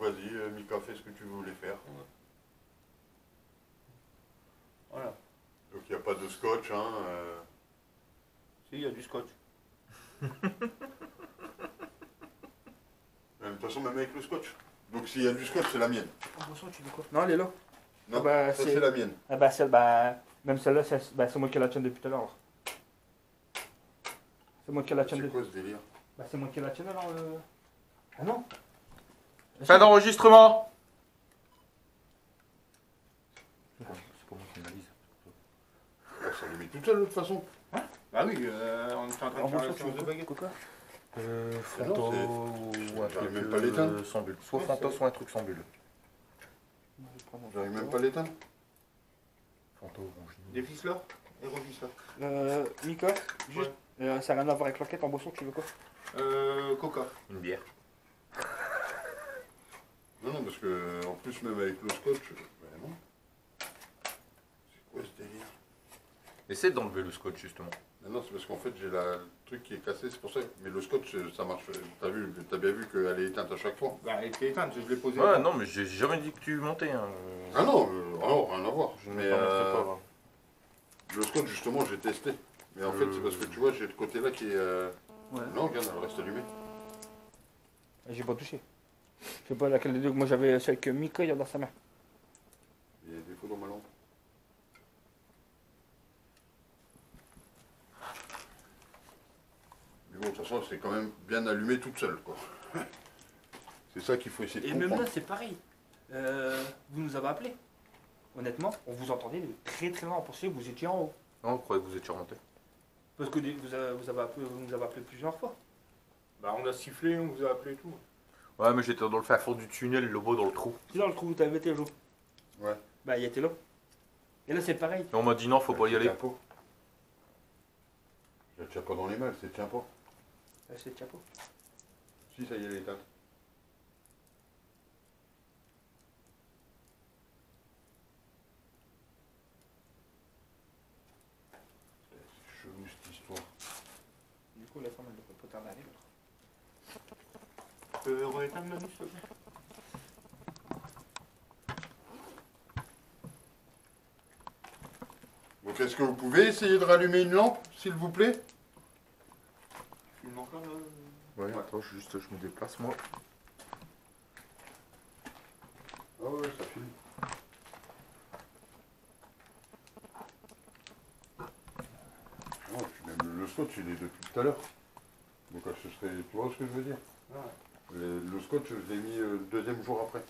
vas-y, Mika, fais ce que tu voulais faire. Voilà. Donc il n'y a pas de scotch, hein. Si, il y a du scotch. De toute façon, même avec le scotch. Donc s'il y a du scotch, c'est la mienne. En boisson, tu veux quoi? Non, elle est là. Non, Ah bah, ça c'est la mienne. Ah bah, même celle-là, c'est moi qui la tienne depuis tout à l'heure. C'est moi qui la tienne C'est depuis. quoi ce délire? Bah, c'est moi qui la tienne alors. Ah non. Fin d'enregistrement. C'est pas moi qui analyse. Ça les met tout seul de toute façon. Bah oui, on était en train de faire la séance de baguette. Fronto c'est- ou un J'arrive truc même pas à l'éteindre. sans bulle. Soit Fronto, soit un truc sans bulle. J'arrive même pas à l'éteindre. Fronto, Rongini. Des ficeleurs et reficeleurs. Mika, juste, ça n'a rien à voir avec l'enquête en boisson, tu veux quoi? Coca. Une bière. Non, non, parce que en plus, même avec le scotch, ben non. C'est quoi ce délire? Essaie d'enlever le scotch justement. Non, c'est parce qu'en fait, j'ai le truc qui est cassé, c'est pour ça. Mais le scotch, ça marche. T'as bien vu qu'elle est éteinte à chaque fois. Bah, elle était éteinte, je l'ai posée. Ouais, non, mais j'ai jamais dit que tu montais. Hein. Ah non, rien à voir. Je ne Mais permettrai pas. le scotch, justement, j'ai testé. Mais en fait, c'est parce que tu vois, j'ai le côté là qui est. Ouais. Non, regarde, elle reste allumée. J'ai pas touché. Je sais pas laquelle des deux. Moi j'avais celle que Mika il a dans sa main. Il y a des défauts dans ma lampe. Mais bon, de toute façon, c'est quand même bien allumé toute seule, quoi. C'est ça qu'il faut essayer de Et même comprendre. là c'est pareil. Vous nous avez appelé. Honnêtement, on vous entendait de très très loin. On pensait que vous étiez en haut. Non, je croyais que vous étiez remonté. Parce que vous nous avez appelé plusieurs fois. Bah, on a sifflé, on vous a appelé et tout. Ouais, mais j'étais dans le fin fond du tunnel, le beau dans le trou. C'est dans le trou où t'avais été, Jo. Ouais. Bah il était là. Et là c'est pareil. Et on m'a dit non, faut pas y aller. Tiens pas. Je la tiens pas dans les mains, c'est tiens pas. C'est le chapeau. Si, ça y est, elle est éteinte. C'est chelou cette histoire. Du coup la femme elle devrait pas tarder à arriver. Rééteindre la nuit, s'il te plaît. Donc, est-ce que vous pouvez essayer de rallumer une lampe, s'il vous plaît? Filme encore là. Ouais, attends, juste je me déplace moi. Ah ouais, ça filme. Non, puis même le scotch, il est depuis tout à l'heure. Donc, ce serait. Tu vois ce que je veux dire? Ouais. Le scotch, je l'ai mis le deuxième jour après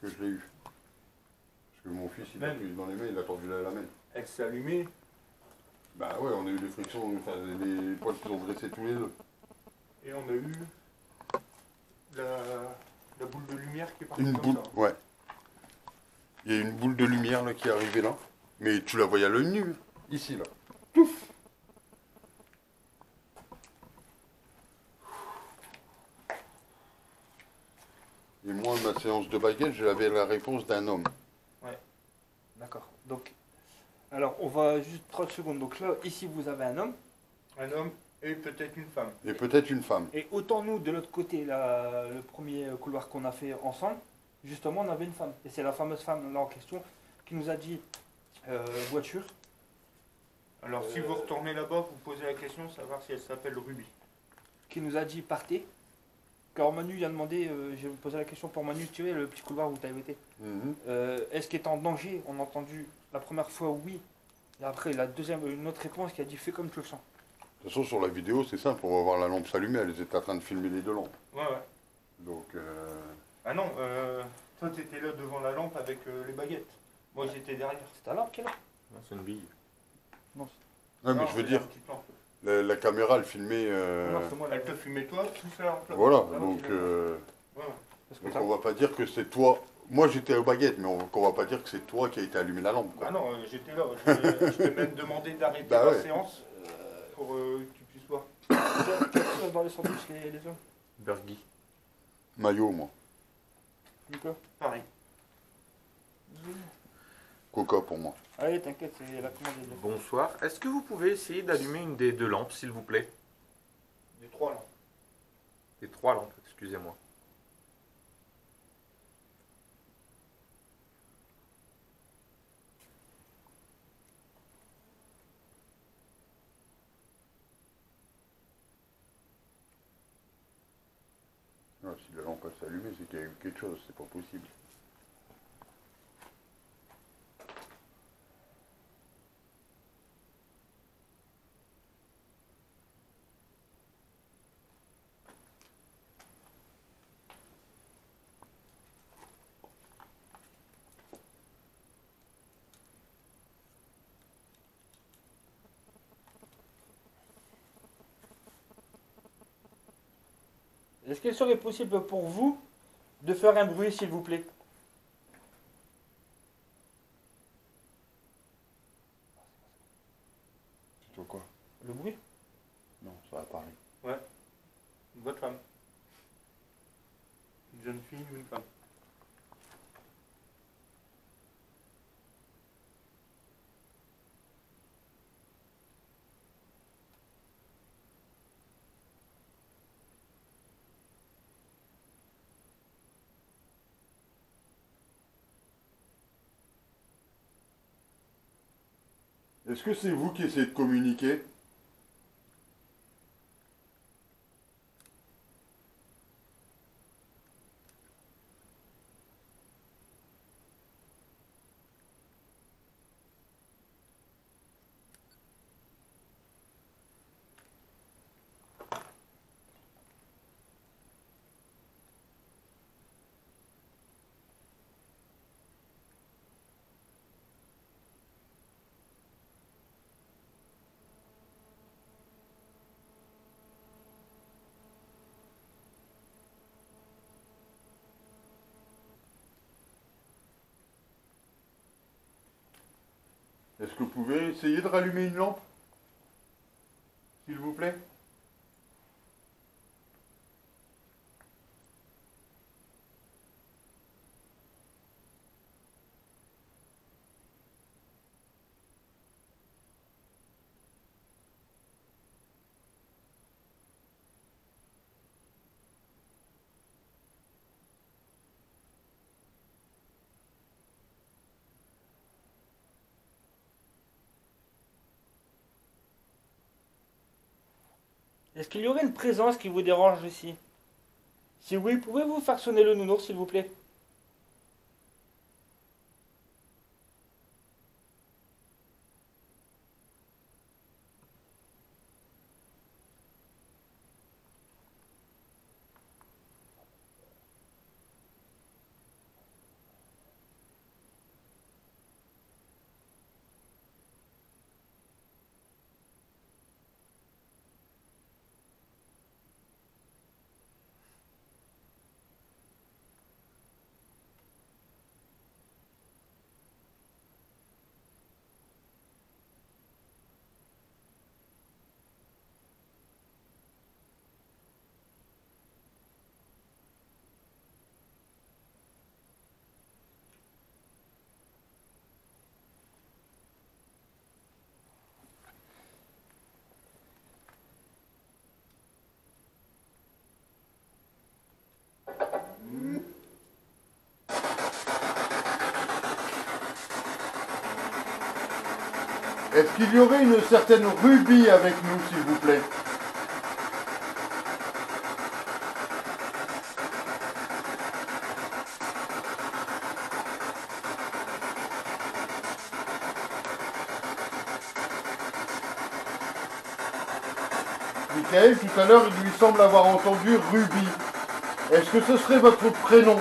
que je l'ai eu. Parce que mon fils, il l'a Même. pris dans les mains, il a tordu la main. Elle s'est allumée. Bah ouais, on a eu des frictions, enfin, les poils qui ont dressé tous les deux. Et on a eu la boule de lumière qui est partie Une comme boule, ça. ouais. Il y a une boule de lumière là qui est arrivée là. Mais tu la voyais à l'œil nu, ici là. Pouf! Et moi, ma séance de baguette, j'avais la réponse d'un homme. D'accord. Donc, alors on va juste 30 secondes. Donc là, ici vous avez un homme. Un homme et peut-être une femme. Et peut-être une femme. Et autant nous, de l'autre côté, là, le premier couloir qu'on a fait ensemble, justement, on avait une femme. Et c'est la fameuse femme là en question qui nous a dit voiture. Alors si vous retournez là-bas, vous posez la question, savoir si elle s'appelle Ruby. Qui nous a dit partez. Quand Manu il a demandé, j'ai posé la question pour Manu, tu sais, le petit couloir où tu avais été. Mhm. Est-ce qu'il est en danger? On a entendu la première fois oui. Et après, la deuxième, une autre réponse qui a dit fais comme tu le sens. De toute façon, sur la vidéo, c'est simple, on va voir la lampe s'allumer, elle était en train de filmer les deux lampes. Ouais, ouais. Donc, Ah non, toi t'étais là devant la lampe avec les baguettes. Moi j'étais derrière. C'est ta lampe qui est là? Non, c'est une bille. Non, mais Non, je veux c'est dire, la petite lampe. la caméra, elle filmait. non, c'est moi Elle te fumait toi, tout ça. Voilà, Ah, donc, ok, d'accord. Ouais. Parce que donc ça- on va pas dire que c'est toi. Moi j'étais aux baguettes, mais qu'on va pas dire que c'est toi qui a été allumé la lampe. Quoi. Ah non, j'étais là. Je t'ai même demandé d'arrêter Bah la ouais. séance pour que tu puisses voir. Qu'est-ce qu'il y a dans les sandwichs, les hommes? Bergui. Maillot, moi. Nico? Pareil. Coca pour moi. Allez, t'inquiète, c'est la commande. est là. Bonsoir. Est-ce que vous pouvez essayer d'allumer une des deux lampes, s'il vous plaît? Des trois là. Des trois lampes, excusez-moi. Non, si la lampe s'est allumée, c'est qu'il y a eu quelque chose, c'est pas possible. Est-ce qu'il serait possible pour vous de faire un bruit, s'il vous plaît? Tu vois quoi? Le bruit? Non, ça va parler. Ouais. Une bonne femme. Une jeune fille ou une femme. Est-ce que c'est vous qui essayez de communiquer? Est-ce que vous pouvez essayer de rallumer une lampe? S'il vous plaît? Est-ce qu'il y aurait une présence qui vous dérange ici? Si oui, pouvez-vous faire sonner le nounours, s'il vous plaît? Est-ce qu'il y aurait une certaine Ruby avec nous, s'il vous plaît? Michael, tout à l'heure, il lui semble avoir entendu Ruby. Est-ce que ce serait votre prénom?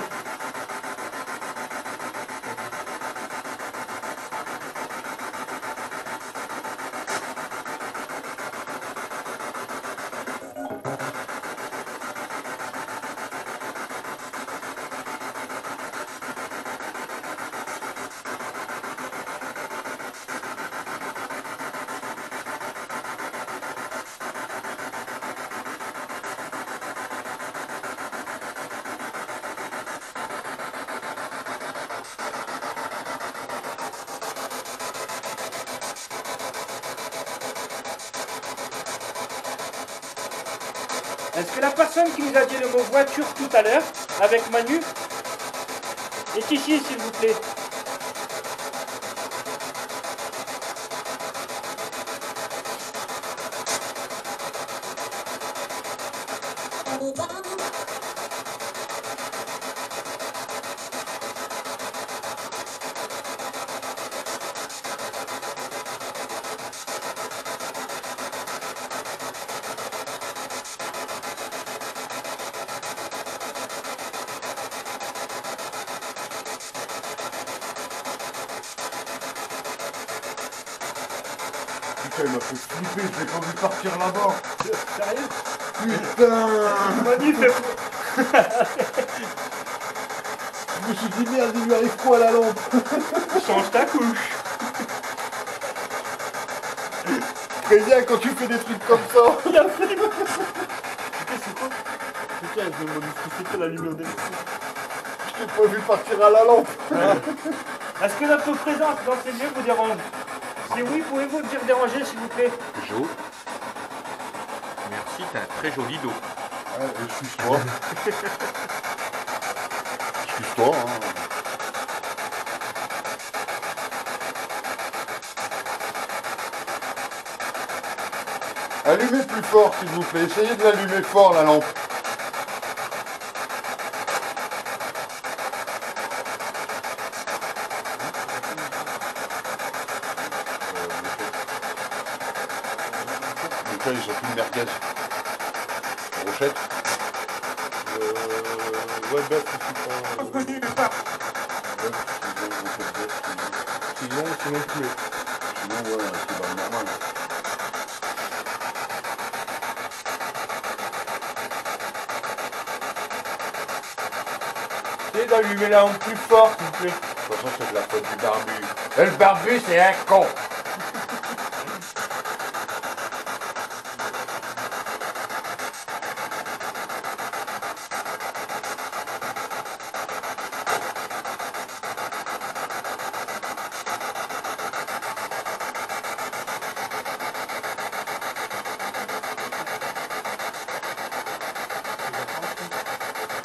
Est-ce que la personne qui nous a dit le mot voiture tout à l'heure, avec Manu, est ici, s'il vous plaît? Putain, il m'a fait flipper, je l'ai pas vu partir là-bas. Sérieux? Putain. Magnifique. Je me suis dit, merde, il lui arrive quoi à la lampe? Change ta couche. Très bien, quand tu fais des trucs comme ça. Il a fait. Putain, c'est quoi? Putain, je me demande ce que c'était la lumière d'électricité. Je t'ai pas vu partir à la lampe. Est-ce que notre présence dans ces lieux vous dérange? Si oui, pouvez-vous me dire déranger, s'il vous plaît? Jo. Merci, t'as un très joli dos. Ouais, excuse-toi. Excuse-toi, hein. Allumez plus fort, s'il vous plaît. Essayez de l'allumer fort, la lampe. Les gars, ils ont plus de merguez. Rochette. Ouais, bœuf, c'est pas. Sinon poulet. Sinon, ouais, c'est pas normal. Essayez d'allumer la lampe plus fort, s'il vous plaît. De toute façon, c'est de la faute du barbu. Et le barbu, c'est un con.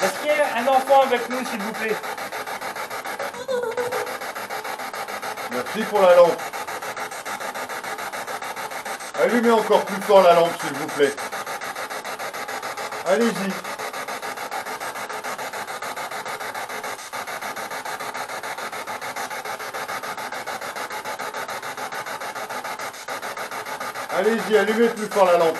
Est-ce qu'il y a un enfant avec nous, s'il vous plaît? Merci pour la lampe. Allumez encore plus fort la lampe, s'il vous plaît. Allez-y. Allez-y, allumez plus fort la lampe.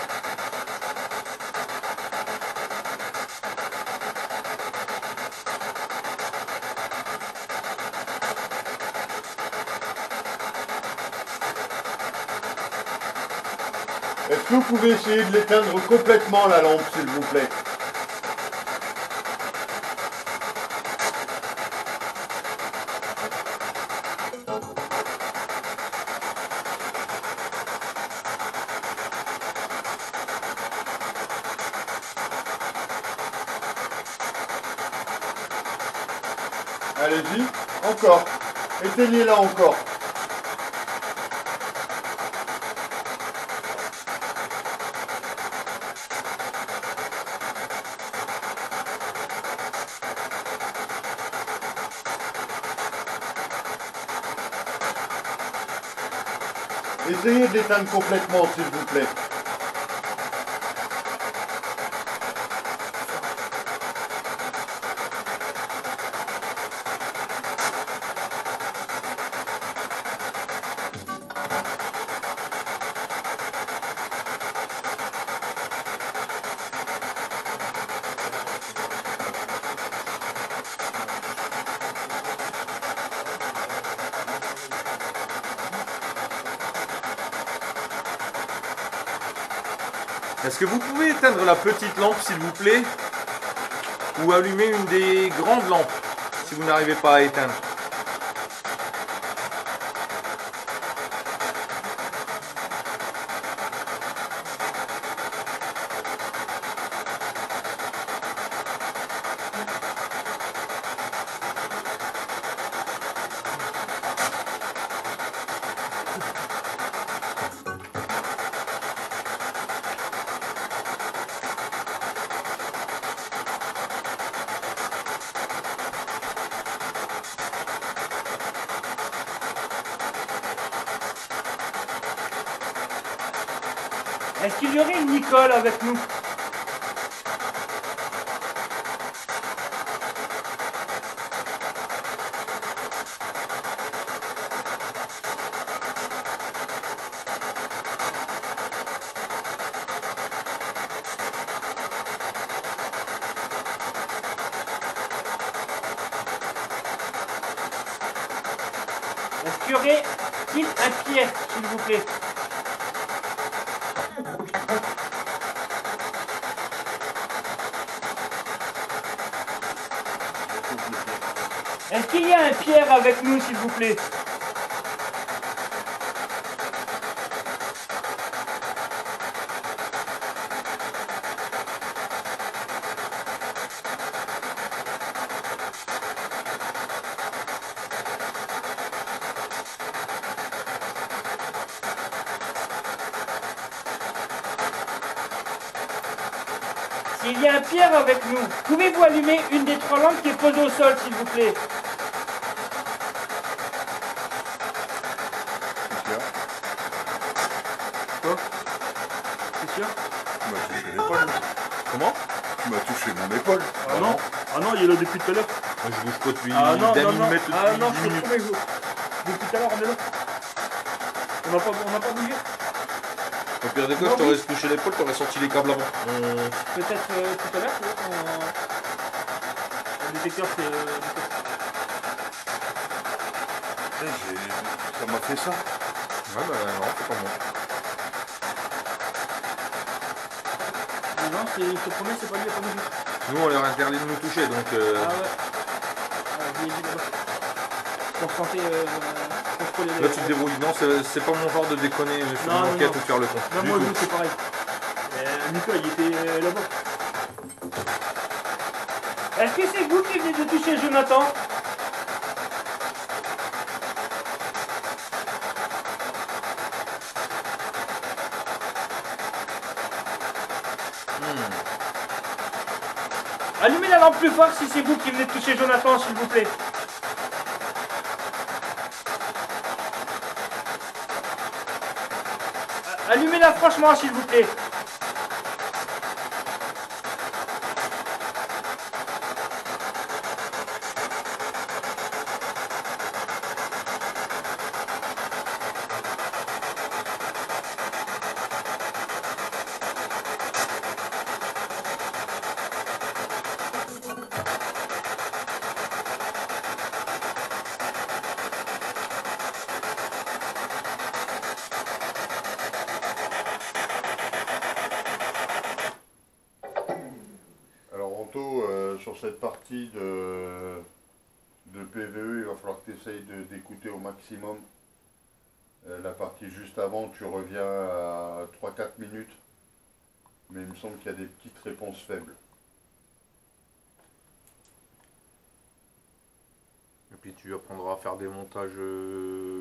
Est-ce que vous pouvez essayer de l'éteindre complètement la lampe, s'il vous plaît? Allez-y, encore. Éteignez-la encore. Essayez de l'éteindre complètement, s'il vous plaît. Est-ce que vous pouvez éteindre la petite lampe, s'il vous plaît? Ou allumer une des grandes lampes, si vous n'arrivez pas à éteindre? Est-ce qu'il y aurait une Nicole avec nous? Est-ce qu'il y aurait un Pierre, s'il vous plaît? Est-ce qu'il y a un Pierre avec nous, s'il vous plaît? S'il y a un Pierre avec nous, pouvez-vous allumer une des 3 lampes qui est posée au sol, s'il vous plaît? Quoi? C'est sûr? Tu m'as touché l'épaule. Comment? Tu m'as touché mon épaule. Ah non? Ah non, il est là depuis tout à l'heure. Moi, je bouge pas depuis Ah non, Dany non, non. me met depuis Ah non, 10 je te minutes. promets, depuis tout à l'heure, on est là. On n'a pas bougé. Au pire des cas, je t'aurais touché l'épaule, t'aurais sorti les câbles avant. Peut-être tout à l'heure, tu vois, le détecteur, c'est... Ça m'a fait ça. Ouais, bah non, c'est pas moi. Non, je te promets, c'est pas lui, il a pas bougé. Nous, on leur interdit de nous toucher, donc... Ah ouais. Ah, je l'ai dit là-bas. Pour tenter contrôler les... Là, tu te débrouilles. Non, c'est pas mon genre de déconner sur Non, une non, enquête non. ou de faire le con. Non, Du moi, tout. nous, c'est pareil. Nicolas, il était là-bas. Est-ce que c'est vous qui venez de toucher Jonathan? Allumez la lampe plus fort si c'est vous qui venez de toucher Jonathan, s'il vous plaît. Allumez-la franchement, s'il vous plaît. Alors Anto, sur cette partie de PVE, il va falloir que tu essayes d'écouter au maximum. La partie juste avant, tu reviens à 3-4 minutes. Mais il me semble qu'il y a des petites réponses faibles. Et puis tu apprendras à faire des montages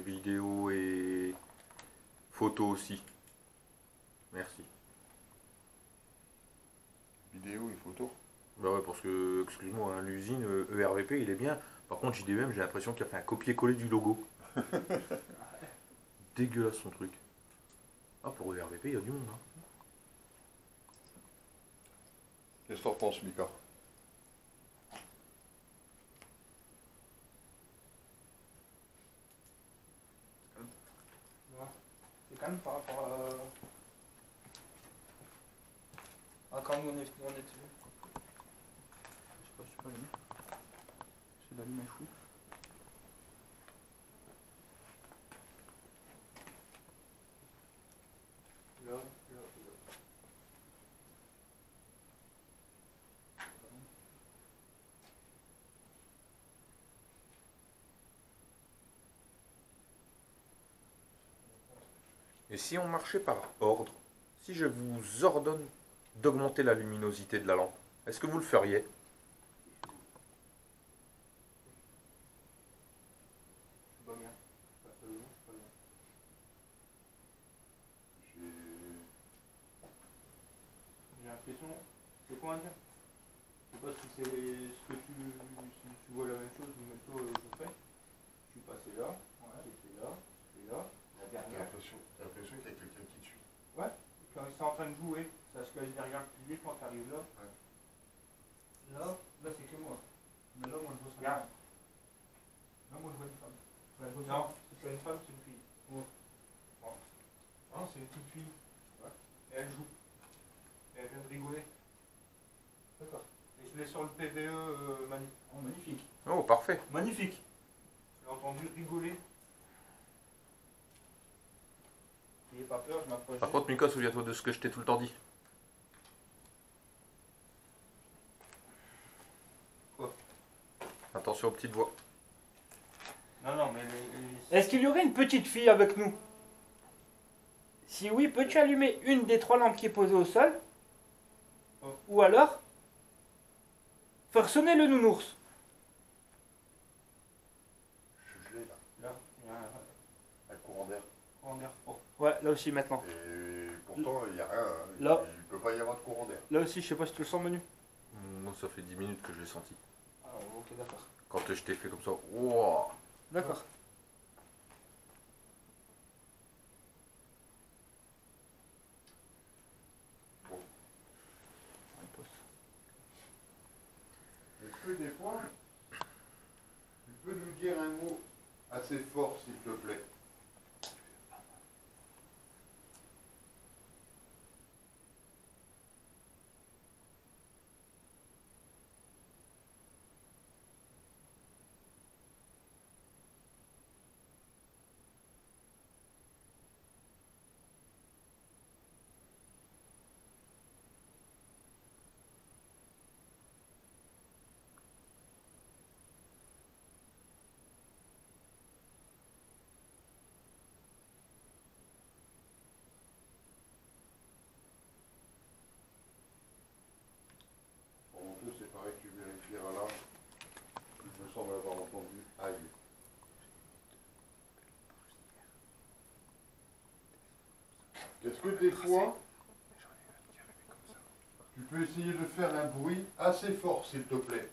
vidéo et photos aussi. Merci. Vidéo et photo. Bah ouais, parce que, excuse-moi, hein, l'usine ERVP, il est bien. Par contre, JDM, j'ai l'impression qu'il a fait un copier-coller du logo. Dégueulasse son truc. Ah, pour ERVP, il y a du monde. Hein. Qu'est-ce que t'en penses, Mika? C'est calme par rapport à quand on est dessus. Je sais pas si tu peux allumer. J'essaie d'allumer un fou. Là, là, là. Et si on marchait par ordre, si je vous ordonne d'augmenter la luminosité de la lampe, est-ce que vous le feriez? Pas bien. Personnellement, c'est pas bien. J'ai l'impression. C'est quoi dire? Je sais pas si c'est ce que si tu vois la même chose, ou même toi je fais. Je suis passé là, voilà, j'étais là, la T'as dernière. l'impression qu'il y a quelqu'un qui te suit. Ouais, quand ils sont en train de jouer, ça se cache derrière le pilier quand tu arrives là. Ouais. Là c'est que moi. Mais là, moi je vois ça. Regarde. Là, moi je vois une femme. Non, c'est pas une femme, c'est une fille. Ouais. Bon. Non, c'est une petite fille. Ouais. Et elle joue. Et elle vient de rigoler. D'accord. Et je l'ai sur le PVE magnifique. Oh, parfait. Magnifique. Je l'ai entendu rigoler. N'ayez pas peur, je m'approche. Par contre, Mika, souviens-toi de ce que je t'ai tout le temps dit. Quoi? Attention aux petites voix. Non, non, mais Est-ce qu'il y aurait une petite fille avec nous? Si oui, peux-tu allumer une des 3 lampes qui est posée au sol? Ou alors faire sonner le nounours? Je suis gelé là. là, il y a Un courant d'air. un air froid. Ouais, là aussi maintenant. Et pourtant, il n'y a rien. Hein. Là. Il ne peut pas y avoir de courant d'air. Là aussi, je sais pas si tu le sens, Manu. Moi, ça fait 10 minutes que je l'ai senti. Ah, ok, d'accord. Quand je t'ai fait comme ça. Wow. D'accord. Est-ce que des fois, tu peux nous dire un mot assez fort, s'il te plaît? C'est pareil, tu vérifieras là. Il me semble avoir entendu aïe. Est-ce que des fois, tu peux essayer de faire un bruit assez fort, s'il te plaît?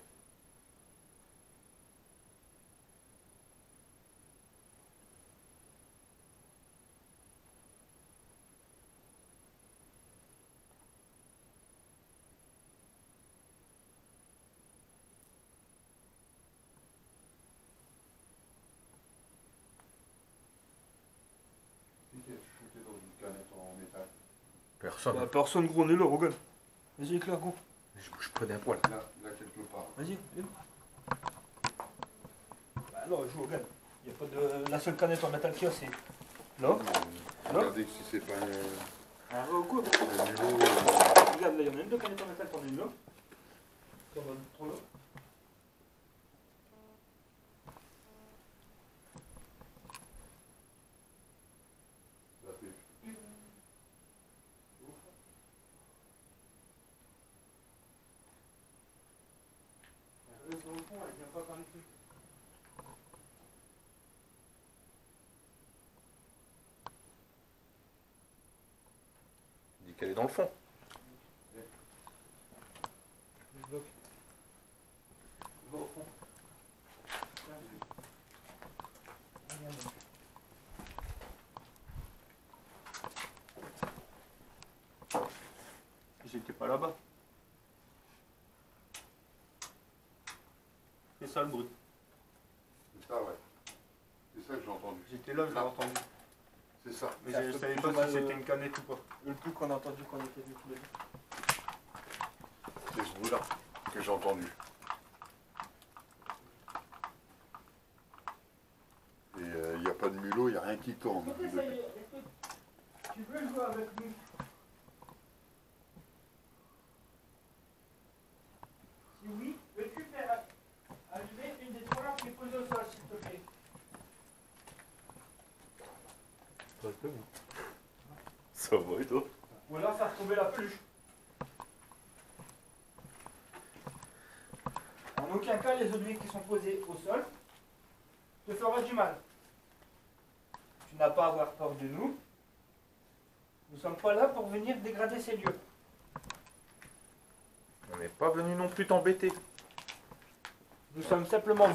Qui est shooté dans une canette en métal? Personne. Bah, personne, gros, on est là, regarde. Vas-y, éclaire, gros. Je bouge pas d'un poil. Là quelque part. Vas-y, viens. Bah non, je regarde. Il y a pas de... La seule canette en métal qu'il y a, c'est... Là. Regardez si c'est pas Ah, go. un mulot. Regarde, là, il y en a une de canette en métal, t'en as une là. T'en as trois là. Ça fait- Elle reste dans le fond, elle vient pas par ici. Il dit qu'elle est dans le fond. Je bloque. Va au fond. J'étais pas là-bas. C'est ça le bruit. C'est ça, ouais. C'est ça que j'ai entendu. J'étais là, j'ai entendu. C'est ça. Mais Ça je fait savais plus pas ou moins si c'était une canette ou pas. Le truc qu'on a entendu quand on était venus tous les deux. C'est ce bruit-là que j'ai entendu. Et il n'y a pas de mulot, il n'y a rien qui tourne. Écoute, ça y est, écoute, tu veux jouer avec nous? Si oui, peux-tu faire allumer une des 3 lampes qui est posée au sol, s'il te plaît? Ça va et toi? Ou alors faire tomber la peluche. En aucun cas, les objets qui sont posés au sol te feront du mal. Tu n'as pas à avoir peur de nous. Nous ne sommes pas là pour venir dégrader ces lieux. On n'est pas venu non plus t'embêter. Nous sommes simplement